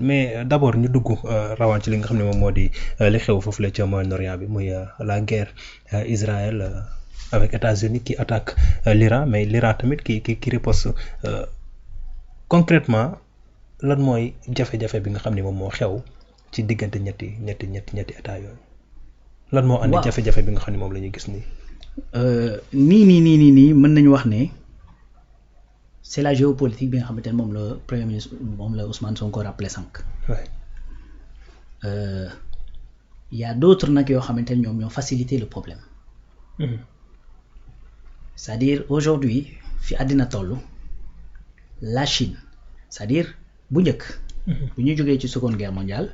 mais d'abord ñu dugg rawaan ci li nga xam ne moom moo di li xew foofu la ca Moyen-Orient bi muy la guerre Israël avec États-Unis qui attaque l'Iran mais l'Iran tamit qui riposte concrètement lan mooy jafe-jafe bi nga xam ne moom moo xew ci diggante ñetti état yooyu lan moo andi jafe-jafe bi nga xam ne moom la ñuy gis nii. nii mën nañu wax ne c'est la géopolitique bi nga xamante ne moom la premier ministre moom la Ousmane Sonko rappelé sànq. Y a d'autres nag yoo xamante ne ñoom ñoo faciliter le problème. C'est-à-dire aujourd'hui fi àddina toll la Chine c'est-à-dire bu njëkk. bu ñu jógee ci seconde guerre mondiale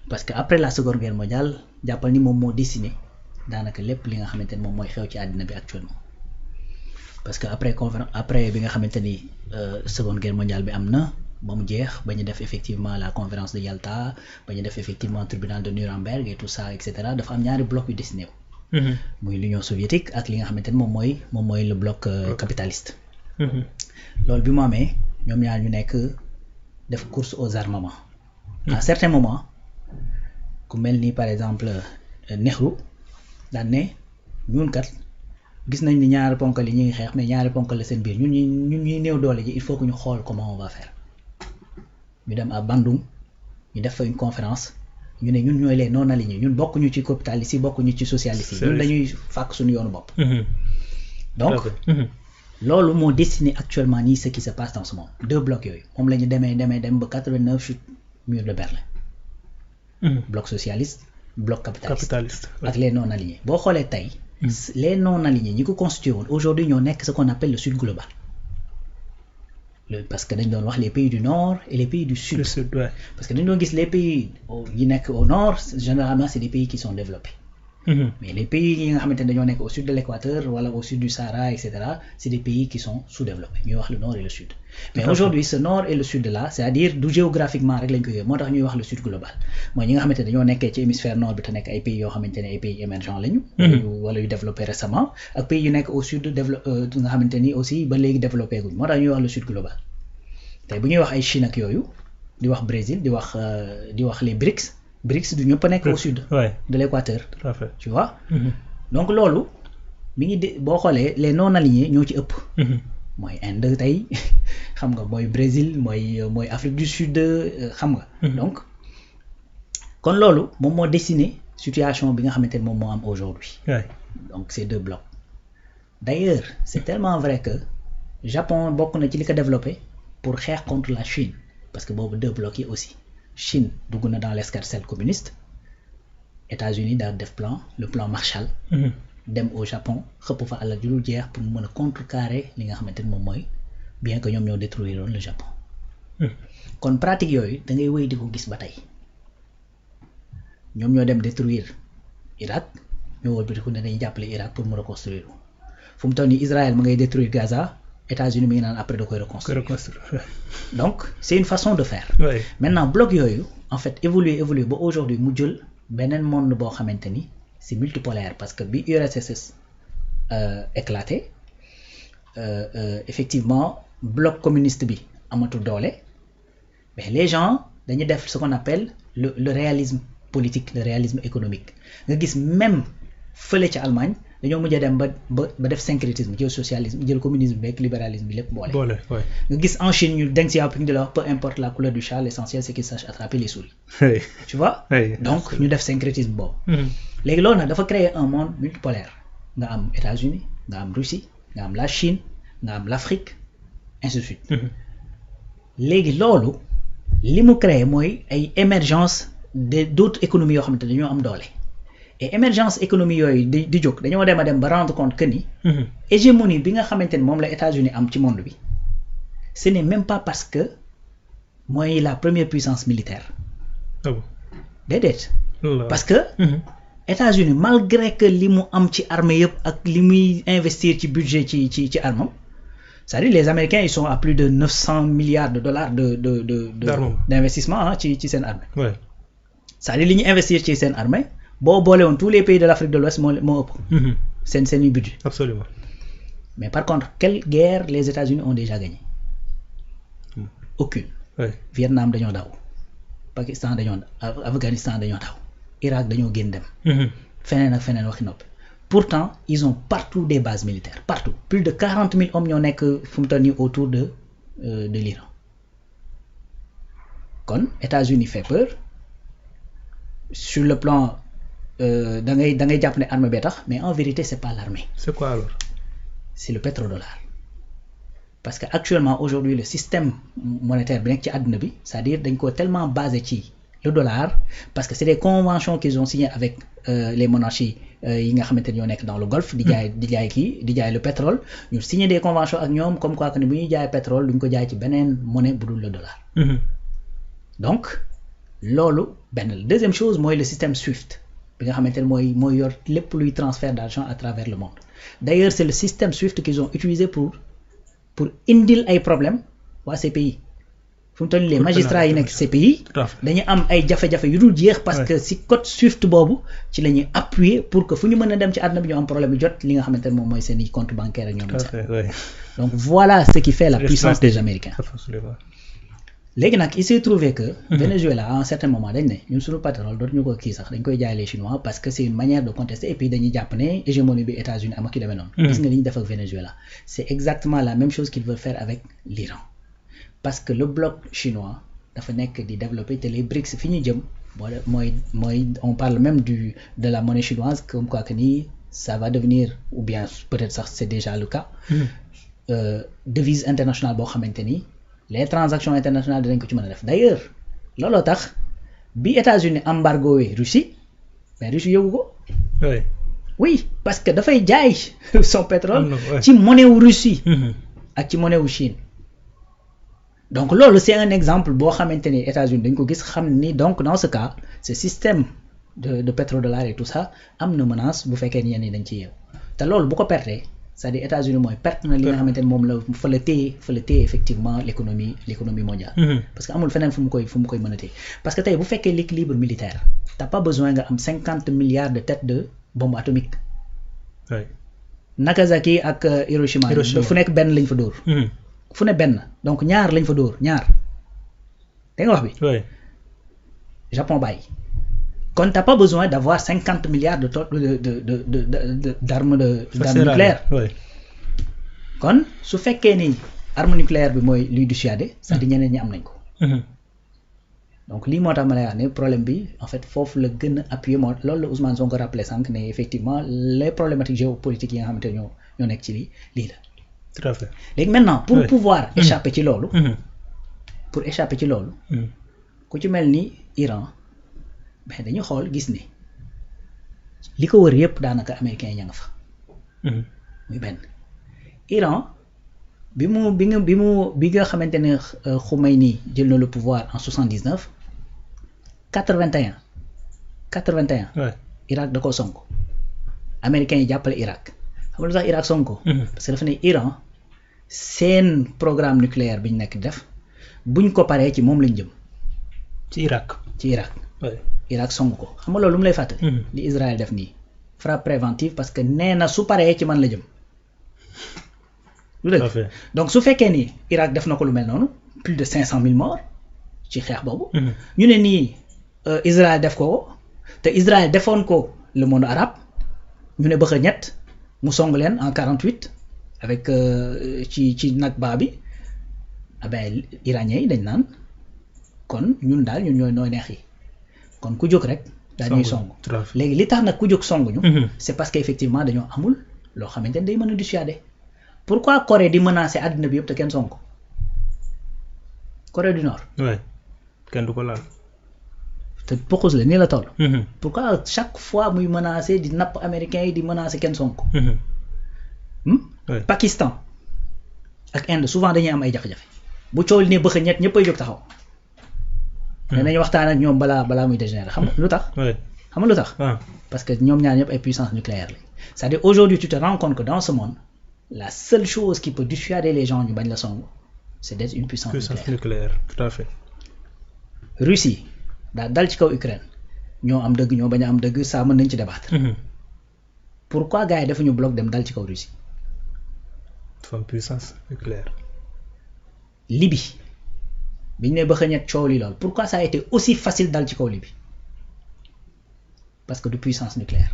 parce que après la seconde guerre mondiale jàppal ni moom moo dessiné daanaka lépp li nga xamante ne moom mooy xew ci àddina bi actuellement parce que après bi nga xamante ni seconde guerre mondiale bi am na ba mu jeex ba ñu def effectivement la conférence de Yalta ba ñu def effectivement tribunal de Nuremberg et tout ça et cetera dafa am ñaari bloc yu dessiné wu. muy l'Union soviétique ak li nga xamante ne moom mooy le bloc capitaliste. loolu bi mu amee ñoom ñaar ñu nekk def course aux armements. à un certain moment ku mel ni par exemple Nehru daan ne ñun kat gis nañ ni ñaari ponkal yi ñu ngi xeex mais ñaari ponkal la seen biir ñun ñuy néew doole ji il faut que ñu xool comment on va faire ñu dem à Bandung ñu def fa une conférence ñu ne ñun ñooy les non alignés ñun bokkuñu ci capitalistes yi bokkuñu ci socialistes yi ñun dañuy fàkk suñu yoonu bopp. donc loolu moo dessiné actuellement nii ce qui se passe dans ce monde deux blocs yooyu moom la ñu dem ba 89 chute mur de Berlin. bloc socialiste bloc capitaliste ak les non alignés boo xoolee tey. les non alignés ñi ko constitué woon aujourd'hui ñoo nekk ce qu'on appelle le sud global parce que dañ doon wax les pays du nord et les pays du sud. parce que dañ doon gis les pays yi nekk au nord généralement c'est des pays qui sont développés. mais les pays yi nga xamante ne dañoo nekk au sud de l'équateur wala au sud du Sahara et cetera c'est des pays qui sont sous-développés ñuy wax le nord et le sud. mais aujourd'hui ce nord et le sud là c'est-à-dire du géographiquement rek lañ ko yooyu moo tax ñuy wax le sud global mooy ñi nga xamante ne dañoo nekkee ci hémisphère nord bi te nekk ay pays yoo xamante ne ay pays émergents lañu. wala yu développé récemment ak pays yu nekk au sud nga xamante ni aussi ba léegi développé guñ moo tax ñuy wax le sud global tey bu ñuy wax ay Chine ak yooyu di wax Brésil di wax les BRICS du ñëpp a nekk au sud. de l'équateur. tout à fait tu vois. donc loolu mi ngi boo xoolee les non alignés ñoo ci ëpp. mooy Inde tey xam nga mooy Brésil mooy Afrique du Sud xam nga. donc kon loolu moom moo dessiné situation bi nga xamante ne moom moo am aujourd'hui. donc ces deux blocs. d'ailleurs c'est tellement vrai que Japon bokk na ci li ko développé pour xeex contre la Chine parce que boobu deux blocs yi aussi. Chine dugg na dans l'escarcelle communiste États-Unis daal def le plan Marshall. dem au Japon xëpp fa àll ju dul jeex pour mu mën a contrecarrer li nga xamante ne moom mooy bien que ñoom ñoo détruire le Japon. kon pratique yooyu da ngay wéy di ko gis ba tey ñoom ñoo dem détruire Irak ñoo wëlbatiku ne dañuy jàppale Irak pour mu reconstruire fu mu toll nii Israël ma ngay détruire Gaza. États-Unis mi ngi naan après da koy reconstruire. donc c'est une façon de faire. maintenant bloc yooyu en fait évoluer ba aujourd'hui mu jël beneen monde boo xamante ni c'est multipolaire parce que bi URSS éclaté effectivement bloc communiste bi amatul doole mais les gens dañuy def ce qu'on appelle le réalisme politique le réalisme économique nga gis même fële ca Allemagne. dañoo mujjee dem ba def syncrétisme jël socialisme jël communisme beeg libéralisme bi lépp boole. nga gis en Chine ñu denc si àpp di la wax peu importe la couleur du chat l'essentiel c'est qu'il sache attraper les souris. tu vois. donc ñu def syncrétisme boobu. léegi loolu nag dafa créer un monde multipolaire nga am États-Unis nga am Russie nga am la Chine nga am l'Afrique ainsi de suite. léegi loolu li mu créer mooy ay émergence d'autres économies yoo xamante ne dañoo am doole. et émergence économie yooyu di jóg dañoo dem ba rendre compte que ni. hégémonie bi nga xamante ni moom la États-Unis am ci monde bi ce n'est même pas parce que mooy la première puissance militaire. déedéet. parce que. États-Unis malgré que li mu am ci armée yëpp ak li muy investir ci budget ci armam c'est-à-dire les Américains ils sont à plus de 900 milliards de dollars d'investissement ci seen armée. c'est-à-dire li ñu investir ci seen armée. boo boole woon tous les pays de l'Afrique de l'Ouest moo ëpp. seen budget. absolument. mais par contre quelle guerre les États-Unis ont déjà gagné. aucune. Vietnam dañoo daw. Pakistan dañoo Afghanistan dañoo taw Irak dañoo génn dem. feneen ak feneen waxi noppi. Pourtant ils ont partout des bases militaires partout plus de 40 000 hommes ñoo nekk fu mu toll nii autour de l'Iran kon États-Unis fait peur sur le plan da ngay jàpp ne armée bee tax mais en vérité c'est pas l'armée. C'est quoi alors? C'est le pétrodollar. Parce que actuellement aujourd'hui le système monétaire bi nekk ci àdduna bi c'est-à-dire dañ ko tellement basé ci le dollar parce que c'est des conventions qu'ils ont signées avec les monarchies yi nga xamante ne ñoo nekk dans le Golfe di jaay le pétrole ñu signé des conventions ak ñoom comme quoi que ne bu ñuy jaay pétrole duñ ko jaay ci beneen monnaie bu dul le dollar. Donc loolu benn la deuxième chose mooy le système SWIFT bi nga xamante ne mooy yor lépp luy transfert d'argent à travers le monde d'ailleurs c'est le système SWIFT qu'ils ont utilisé pour indil ay problèmes waa CPI fu mu toll nii les magistrats yi nekk CPI dañu am ay jafe-jafe yu dul jeex parce que si code SWIFT boobu ci la ñuy appuyer pour que fu ñu mën a dem ci àdduna bi ñu am problème bi jot li nga xamante ne moom mooy seen i compte bancaire ak ñoom donc voilà ce qui fait la puissance des Américains léegi nag il s'est trouvé que Venezuela à un certain moment dañ ne ñun suñu pétrole dootuñu ko kii sax dañ koy jaay les Chinois parce que c'est une manière de contester et puis dañuy jàpp ne hégémonie bi États-Unis am ak yu demee noonu gis nga li ñu def ak Venezuela c'est exactement la même chose qu'ils veulent faire avec l'Iran parce que le bloc chinois dafa nekk di développer te les BRICS fi ñu jëm mooy on parle même de la monnaie chinoise comme quoi que ni ça va devenir ou bien peut-être sax c'est déjà le cas devise internationale boo xamante ni les transactions internationales dinañ ko ci mën a def d'ailleurs looloo tax bi États-Unis embargoé Russie mais Russie yóbbu ko. oui parce que dafay jaay son pétrole. ci monnaie wu Russie. ak ci monnaie wu Chine. donc loolu c'est un exemple boo xamante ni États-Unis dañ ko gis xam ni donc dans ce cas ce système de pétrodollar et tout ça am na menace bu fekkee ni yéen ñi dañ ci yeewu te loolu bu ko pertee c'est-à-dire États-Unis mooy perte na li nga xamante ne moom la fa la téye effectivement l'économie mondiale. parce que amul feneen fu mu koy mën a téye parce que tey bu fekkee l'équilibre militaire t'as pas besoin nga am 50 milliards de têtes de bombes atomiques. Nagasaki ak Hiroshima. fu nekk benn lañ fa dóor. fu ne benn donc ñaar lañ fa dóor ñaar dégg nga wax bi. Japon bàyyi. kon t'as pas besoin d'avoir 50 milliards d'armes nucléaires. kon su fekkee ni arme nucléaire bi mooy luy dissuader c'est-à-dire ñeneen ñi am nañ ko. donc lii moo tax ma lay wax ne problème bi en fait foofu la gën a appuyer moo loolu la Ousmane Sonko rappelé sànq ne effectivement les problématiques géopolitiques yi nga xamante ne ñoo nekk ci lii la. tout à fait léegi maintenant pour pouvoir échapper ci loolu. ku ci mel ni Iran. mais dañu xool gis ni li ko wër yépp daanaka américains yi ña nga fa. muy benn Iran bi nga xamante ne Khomeini jël na le pouvoir en 79 81 Irak da koo sonk américains yi jàppale Irak xam nga lu tax Irak sonk ko parce que dafa ne Iran seen programme nucléaire bi ñu nekk def buñ ko paree ci moom lañ jëm. ci Irak. Irak song ko xam nga loolu lu mu lay fàttali. li Israël def nii frappe préventive parce que nee na su paree ci man la jëm. lu dëgg donc su fekkee ni Irak def na ko lu mel noonu plus de 500 000 morts ci xeex boobu. ñu ne nii Israël def ko te Israël defoon ko le monde arabe ñu ne bëgg a ñett mu song leen en 48 avec ci Nakba bi ah ben iraniens yi dañ naan kon ñun daal ñun ñooy neex yi. kon ku jóg rek daal ñuy song léegi li tax nag ku jóg song ñu c'est parce que effectivement dañoo amul loo xamante ne day mën a dissuader pourquoi Corée di menacer àddina bi yëpp te kenn song ko Corée du Nord. kenn du ko laal. te pokkus la nii la toll. pourquoi chaque fois muy menacer di napp américains yi di menacer kenn song ko. Pakistan ak Inde souvent dañuy am ay jafe-jafe bu coow li ne bëgg ñett ñëppay jóg taxaw. danañ waxtaan ak ñoom balaa muy dégénérer xam nga lu tax. xam nga lu tax. parce que ñoom ñaar ñëpp ay puissance nucléaire lañ c'est-à-dire aujourd'hui tu te rends compte que dans ce monde la seule chose qui peut dissuader les gens ñu bañ la song c'est d'être une puissance nucléaire tout à fait. Russie daa dal ci kaw Ukraine ñoo am dëgg ñoo bañ a am dëgg ça mën nañ ci débattre. pourquoi gars yi defuñu bloc dem dal ci kaw Russie. dafa am puissance nucléaire. Libye biñ ne ba xëñat coow li lool pourquoi ça a été aussi facile dal ci kaw Libye parce que de puissance nucléaire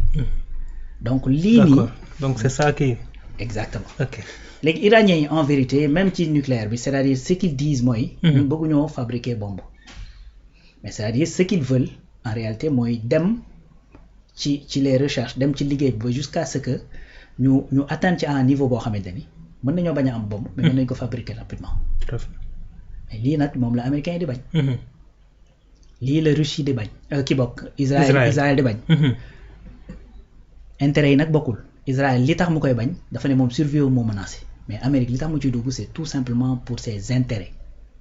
donc lii nii d'accord donc c'est ça qui exactement ok léegi iraniens yi en vérité même ci nucléaire bi c'est-à-dire ce qu'ils disent mooy ñun bëgguñoo fabriquer bombe mais c'est-à-dire ce qu'ils veulent en réalité mooy dem ci les recherches dem ci liggéey bi ba jusqu'à ce que ñu atteindre ci à un niveau boo xamante ni mën nañoo bañ a am bombe mais mën nañ ko fabriquer rapidement tout à fait mais lii nag moom la américain yi di bañ lii la Russie di bañ ki bokk Israël di bañ intérêt yi nag bokkul Israël li tax mu koy bañ dafa ne moom survie moo menacé mais Amérique li tax mu ciy dugg c'est tout simplement pour ses intérêts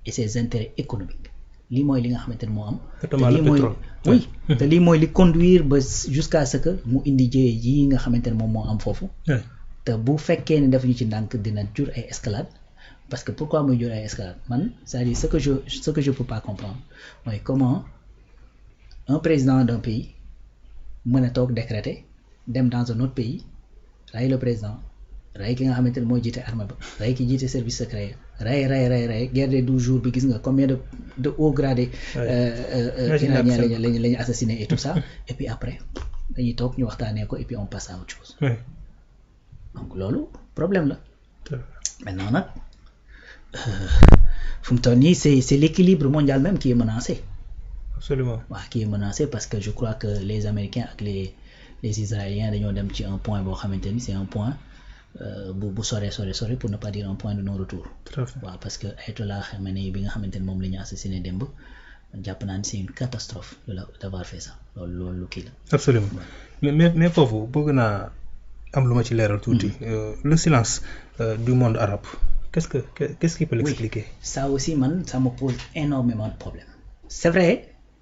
et ses intérêts économiques lii mooy li nga xamante ne moo am te lii mooy oui te lii mooy li conduire ba jusqu'à ce que mu indi jëye yi nga xamante ne moom moo am foofu te bu fekkee ne def ñu ci ndànk dina jur ay escalade parce que pourquoi muy jur ay escalade man c'est-à-dire ce que je peux pas comprendre mooy comment un président d'un pays mën a toog décréter dem dans un autre pays rey le président rey ki nga xamante ne mooy jiite armée ba rey ki jiite service secret rey guerre des 12 jours bi gis nga combien de hauts gradés iraniens lañu assassiné et tout ça et puis après dañuy toog ñu waxtaanee ko et puis on passe à autre chose donc loolu problème la maintenant nag fu mu toll nii c'est l'équilibre mondial même qui est menacé absolument waaw qui est menacé parce que je crois que les Américains ak les Israéliens dañoo dem ci un point boo xamante ni c'est un point bu sore pour ne pas dire un point de non retour waaw parce que Ayatollah Khamenei bi nga xamante ni moom la ñu assassiné démb jàpp naa ni c'est une catastrophe d'avoir fait ça loolu kii la absolument mais foofu bëgg naa am lu ma ci leeral tuuti le silence du monde arabe qu'est-ce qui peut l'expliquer ça aussi man ça me pose énormément de problèmes c'est vrai